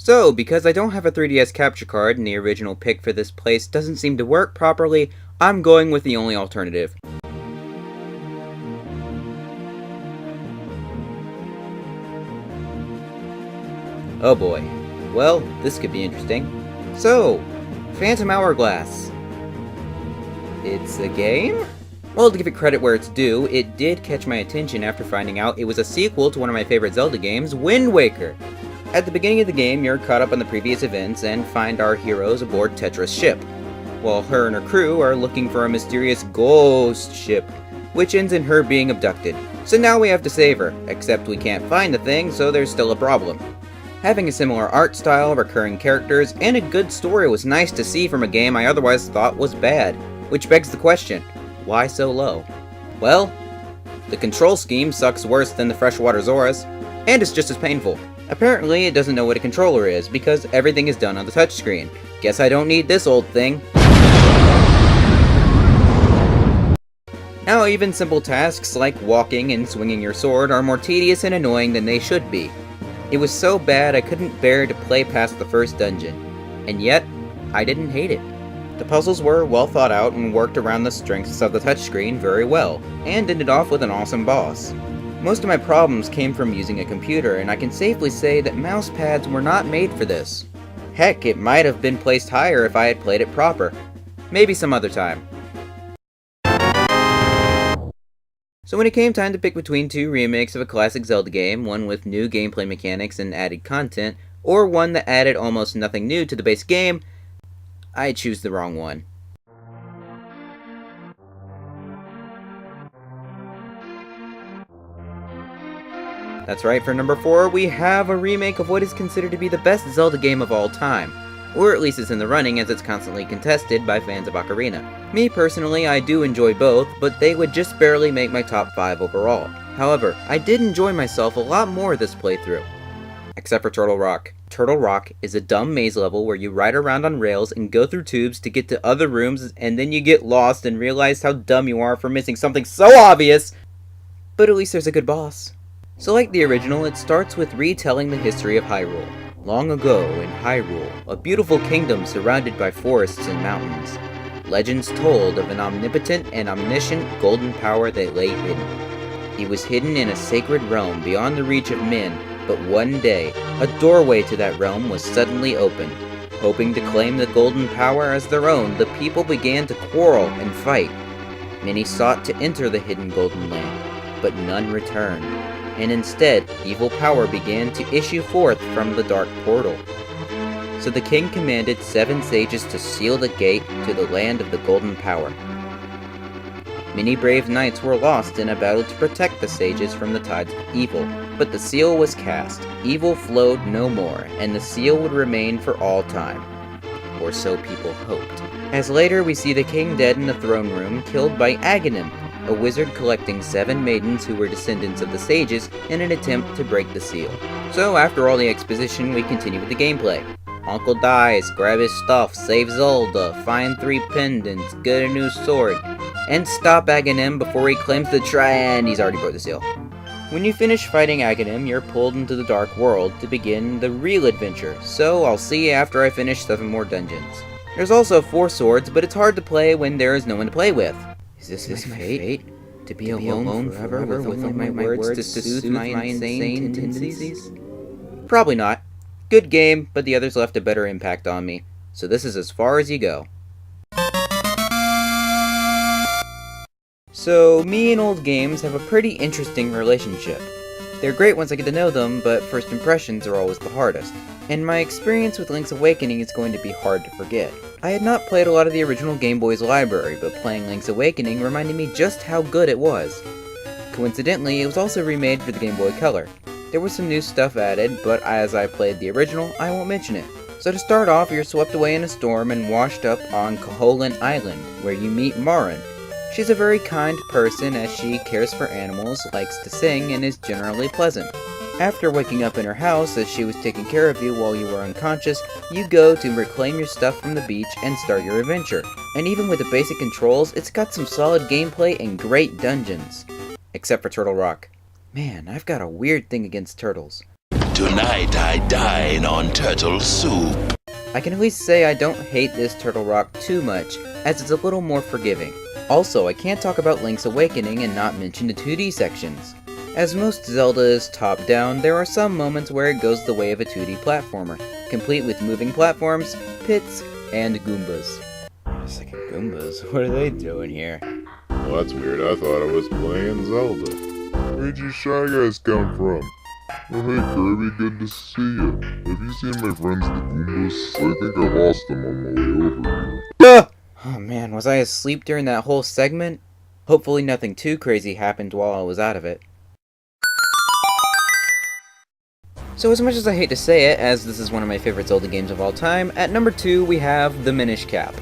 So, because I don't have a 3DS capture card and the original pick for this place doesn't seem to work properly, I'm going with the only alternative. Oh boy. Well, this could be interesting. So, Phantom Hourglass. It's a game? Well, to give it credit where it's due, it did catch my attention after finding out it was a sequel to one of my favorite Zelda games, Wind Waker. At the beginning of the game, you're caught up on the previous events and find our heroes aboard Tetra's ship, while her and her crew are looking for a mysterious ghost ship, which ends in her being abducted. So now we have to save her, except we can't find the thing, so there's still a problem. Having a similar art style, recurring characters, and a good story was nice to see from a game I otherwise thought was bad, which begs the question, why so low? Well, the control scheme sucks worse than the freshwater Zoras, and it's just as painful. Apparently it doesn't know what a controller is, because everything is done on the touchscreen. Guess I don't need this old thing. Now even simple tasks like walking and swinging your sword are more tedious and annoying than they should be. It was so bad I couldn't bear to play past the first dungeon, and yet, I didn't hate it. The puzzles were well thought out and worked around the strengths of the touchscreen very well, and ended off with an awesome boss. Most of my problems came from using a computer, and I can safely say that mouse pads were not made for this. Heck, it might have been placed higher if I had played it proper. Maybe some other time. So when it came time to pick between two remakes of a classic Zelda game, one with new gameplay mechanics and added content, or one that added almost nothing new to the base game, I choose the wrong one. That's right, for number 4, we have a remake of what is considered to be the best Zelda game of all time. Or at least it's in the running, as it's constantly contested by fans of Ocarina. Me personally, I do enjoy both, but they would just barely make my top 5 overall. However, I did enjoy myself a lot more this playthrough. Except for Turtle Rock. Turtle Rock is a dumb maze level where you ride around on rails and go through tubes to get to other rooms, and then you get lost and realize how dumb you are for missing something so obvious! But at least there's a good boss. So like the original, it starts with retelling the history of Hyrule. Long ago, in Hyrule, a beautiful kingdom surrounded by forests and mountains. Legends told of an omnipotent and omniscient golden power that lay hidden. He was hidden in a sacred realm beyond the reach of men, but one day, a doorway to that realm was suddenly opened. Hoping to claim the golden power as their own, the people began to quarrel and fight. Many sought to enter the hidden golden land, but none returned. And instead, evil power began to issue forth from the dark portal. So the king commanded 7 sages to seal the gate to the land of the golden power. Many brave knights were lost in a battle to protect the sages from the tides of evil, but the seal was cast, evil flowed no more, and the seal would remain for all time. Or so people hoped. As later we see the king dead in the throne room, killed by Aghanim, a wizard collecting 7 maidens who were descendants of the sages in an attempt to break the seal. So after all the exposition, we continue with the gameplay. Uncle dies, grab his stuff, save Zelda, find 3 pendants, get a new sword, and stop Aghanim before he claims the and he's already broke the seal. When you finish fighting Aghanim, you're pulled into the Dark World to begin the real adventure, so I'll see you after I finish 7 more dungeons. There's also 4 swords, but it's hard to play when there is no one to play with. Is this my fate? To be alone forever with only my words to soothe my insane tendencies? Probably not. Good game, but the others left a better impact on me. So this is as far as you go. So, me and old games have a pretty interesting relationship. They're great once I get to know them, but first impressions are always the hardest. And my experience with Link's Awakening is going to be hard to forget. I had not played a lot of the original Game Boy's library, but playing Link's Awakening reminded me just how good it was. Coincidentally, it was also remade for the Game Boy Color. There was some new stuff added, but as I played the original, I won't mention it. So to start off, you're swept away in a storm and washed up on Koholint Island, where you meet Marin. She's a very kind person as she cares for animals, likes to sing, and is generally pleasant. After waking up in her house as she was taking care of you while you were unconscious, you go to reclaim your stuff from the beach and start your adventure. And even with the basic controls, it's got some solid gameplay and great dungeons. Except for Turtle Rock. Man, I've got a weird thing against turtles. To Tonight I dine on turtle soup. I can at least say I don't hate this Turtle Rock too much, as it's a little more forgiving. Also, I can't talk about Link's Awakening and not mention the 2D sections. As most Zelda is top-down, there are some moments where it goes the way of a 2D platformer, complete with moving platforms, pits, and Goombas. It's like Goombas? What are they doing here? Well, that's weird. I thought I was playing Zelda. Where'd you Shy Guys come from? Oh, hey Kirby, good to see you. Have you seen my friends the Goombas? I think I lost them on my way over here. Oh man, was I asleep during that whole segment? Hopefully nothing too crazy happened while I was out of it. So as much as I hate to say it, as this is one of my favorite Zelda games of all time, at number 2 we have the Minish Cap.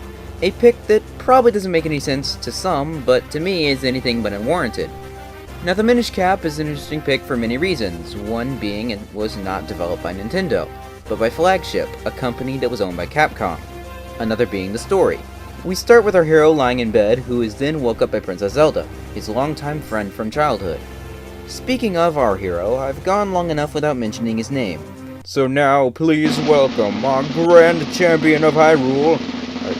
A pick that probably doesn't make any sense to some, but to me is anything but unwarranted. Now the Minish Cap is an interesting pick for many reasons, one being it was not developed by Nintendo, but by Flagship, a company that was owned by Capcom. Another being the story. We start with our hero lying in bed, who is then woke up by Princess Zelda, his longtime friend from childhood. Speaking of our hero, I've gone long enough without mentioning his name. So now, please welcome our Grand Champion of Hyrule.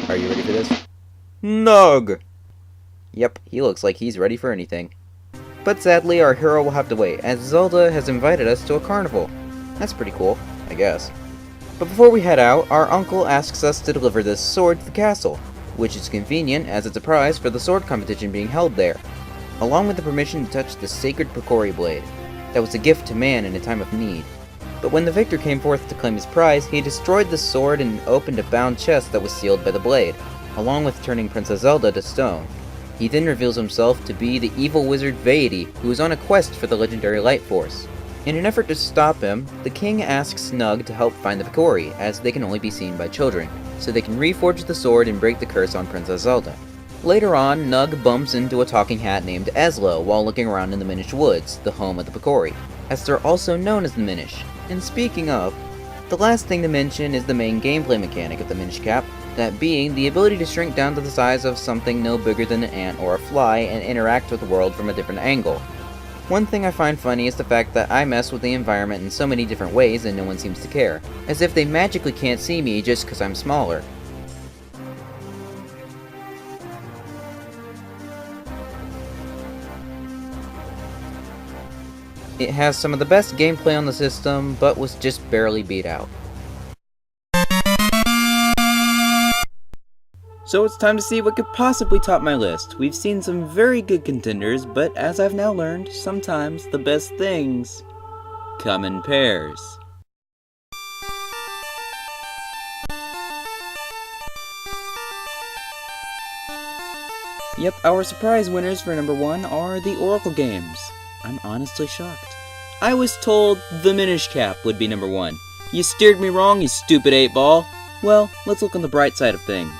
Are you ready for this? Nug! Yep, he looks like he's ready for anything. But sadly, our hero will have to wait, as Zelda has invited us to a carnival. That's pretty cool, I guess. But before we head out, our uncle asks us to deliver this sword to the castle, which is convenient as it's a prize for the sword competition being held there, along with the permission to touch the sacred Picori blade. That was a gift to man in a time of need. But when the victor came forth to claim his prize, he destroyed the sword and opened a bound chest that was sealed by the blade, along with turning Princess Zelda to stone. He then reveals himself to be the evil wizard Vaity, who is on a quest for the legendary Light Force. In an effort to stop him, the king asks Nug to help find the Picori, as they can only be seen by children, so they can reforge the sword and break the curse on Princess Zelda. Later on, Nug bumps into a talking hat named Eslo while looking around in the Minish Woods, the home of the Picori, as they're also known as the Minish. And speaking of, the last thing to mention is the main gameplay mechanic of the Minish Cap, that being the ability to shrink down to the size of something no bigger than an ant or a fly and interact with the world from a different angle. One thing I find funny is the fact that I mess with the environment in so many different ways and no one seems to care, as if they magically can't see me just because I'm smaller. It has some of the best gameplay on the system, but was just barely beat out. So it's time to see what could possibly top my list. We've seen some very good contenders, but as I've now learned, sometimes the best things come in pairs. Yep, our surprise winners for number 1 are the Oracle games. I'm honestly shocked. I was told the Minish Cap would be number 1. You steered me wrong, you stupid 8-ball. Well, let's look on the bright side of things.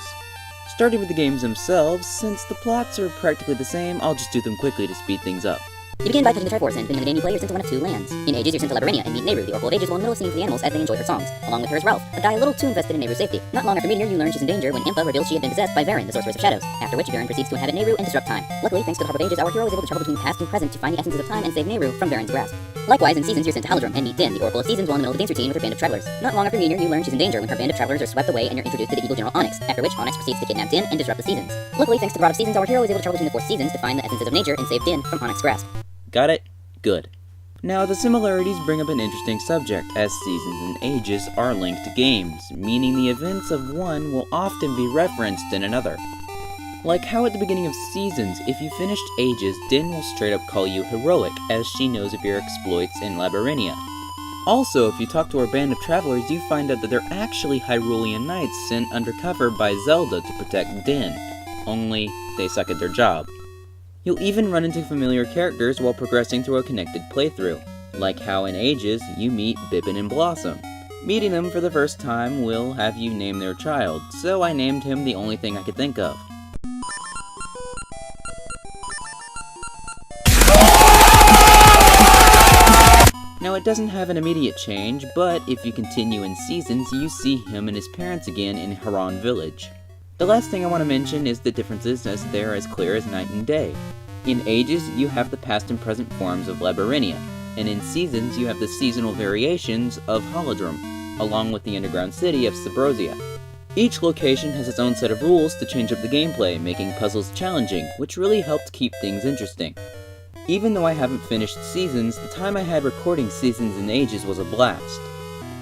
Starting with the games themselves, since the plots are practically the same, I'll just do them quickly to speed things up. You begin by touching the Triforce, and depending on the game you play, you're sent to one of 2 lands. In Ages, you're sent to Labyrenia and meet Nehru, the Oracle of Ages, while in the middle of singing for the animals as they enjoy her songs. Along with her is Ralph, a guy a little too invested in Nehru's safety. Not long after meeting her, you learn she's in danger when Impa reveals she had been possessed by Varen, the Sorceress of Shadows, after which Varen proceeds to inhabit Nehru and disrupt time. Luckily, thanks to the Harp of Ages, our hero is able to travel between past and present to find the essences of time and save Nehru from Varen's grasp. Likewise, in Seasons, you're sent to Haladrim and meet Din, the Oracle of Seasons, while in the middle of the dance routine with her band of travelers. Not long after meeting her, you learn she's in danger when her band of travelers are swept away and you're introduced to the evil General Onyx, after which Onyx proceeds to kidnap Din and disrupt the seasons. Luckily, thanks to the Rod of Seasons, our hero is able to travel between the 4 seasons to find the essences of nature and save Din from Onyx's grasp. Got it? Good. Now, the similarities bring up an interesting subject, as Seasons and Ages are linked to games, meaning the events of one will often be referenced in another. Like how at the beginning of Seasons, if you finished Ages, Din will straight up call you heroic, as she knows of your exploits in Labyrenia. Also, if you talk to our band of travelers, you find out that they're actually Hyrulean knights sent undercover by Zelda to protect Din, only they suck at their job. You'll even run into familiar characters while progressing through a connected playthrough, like how in Ages you meet Bibbin and Blossom. Meeting them for the first time will have you name their child, so I named him the only thing I could think of. Now it doesn't have an immediate change, but if you continue in Seasons, you see him and his parents again in Haran Village. The last thing I want to mention is the differences, as they're as clear as night and day. In Ages, you have the past and present forms of Labyrenia, and in Seasons you have the seasonal variations of Holodrum, along with the underground city of Subrosia. Each location has its own set of rules to change up the gameplay, making puzzles challenging, which really helped keep things interesting. Even though I haven't finished Seasons, the time I had recording Seasons in ages was a blast.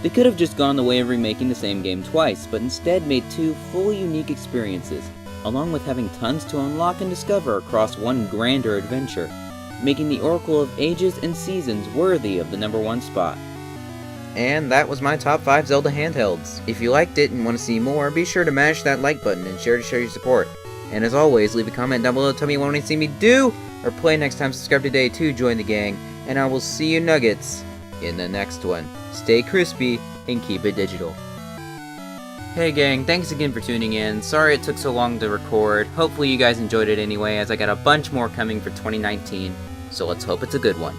They could have just gone the way of remaking the same game twice, but instead made two fully unique experiences, along with having tons to unlock and discover across one grander adventure, making the Oracle of Ages and Seasons worthy of the #1 spot. And that was my top 5 Zelda handhelds. If you liked it and want to see more, be sure to mash that like button and share to show your support. And as always, leave a comment down below to tell me what you want to see me do or play next time. Subscribe today to join the gang, and I will see you nuggets in the next one. Stay crispy and keep it digital. Hey gang, thanks again for tuning in. Sorry it took so long to record. Hopefully you guys enjoyed it anyway, as I got a bunch more coming for 2019, so let's hope it's a good one.